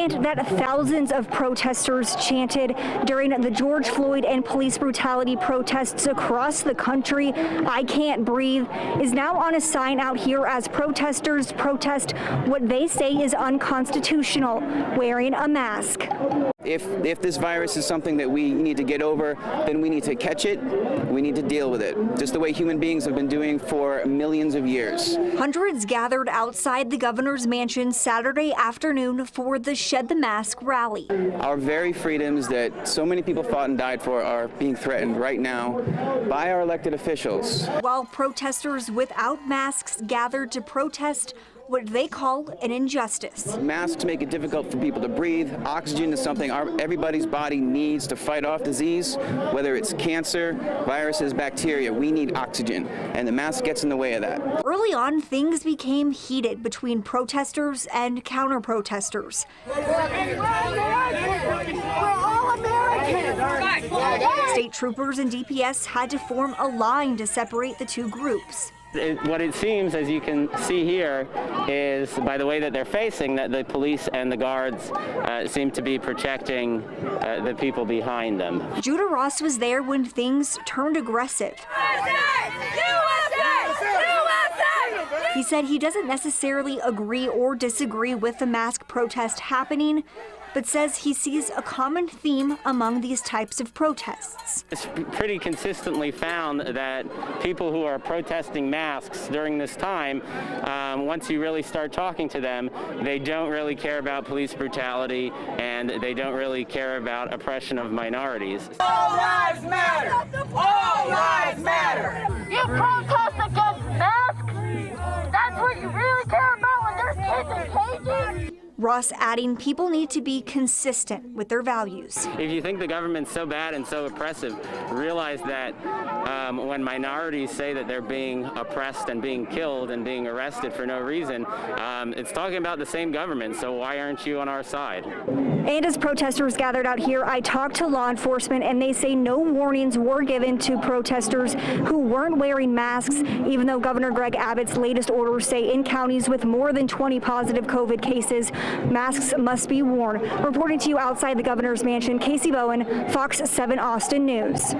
chant that thousands of protesters chanted during the George Floyd and police brutality protests across the country, "I can't breathe," is now on a sign out here as protesters protest what they say is unconstitutional, wearing a mask. If this virus is something that we need to get over, then we need to catch it, we need to deal with it, just the way human beings have been doing for millions of years. Hundreds gathered outside the governor's mansion Saturday afternoon for the Shed the Mask rally. Our very freedoms that so many people fought and died for are being threatened right now by our elected officials. While protesters without masks gathered to protest what they call an injustice. Masks make it difficult for people to breathe. Oxygen is something everybody's body needs to fight off disease, whether it's cancer, viruses, bacteria. We need oxygen, and the mask gets in the way of that. Early on, things became heated between protesters and counter-protesters. State troopers and DPS had to form a line to separate the two groups. What it seems, as you can see here, is by the way that they're facing, that the police and the guards seem to be protecting the people behind them. Judah Ross was there when things turned aggressive. He said he doesn't necessarily agree or disagree with the mask protest happening, but says he sees a common theme among these types of protests. It's pretty consistently found that people who are protesting masks during this time, once you really start talking to them, they don't really care about police brutality and they don't really care about oppression of minorities. All lives matter! All lives matter! You protest against masks? That's what you really care about when there's kids in cages? Ross adding people need to be consistent with their values. If you think the government's so bad and so oppressive, realize that when minorities say that they're being oppressed and being killed and being arrested for no reason, it's talking about the same government, so why aren't you on our side? And as protesters gathered out here, I talked to law enforcement and they say no warnings were given to protesters who weren't wearing masks, even though Governor Greg Abbott's latest orders say in counties with more than 20 positive COVID cases, masks must be worn. Reporting to you outside the governor's mansion, Casey Bowen, Fox 7 Austin News.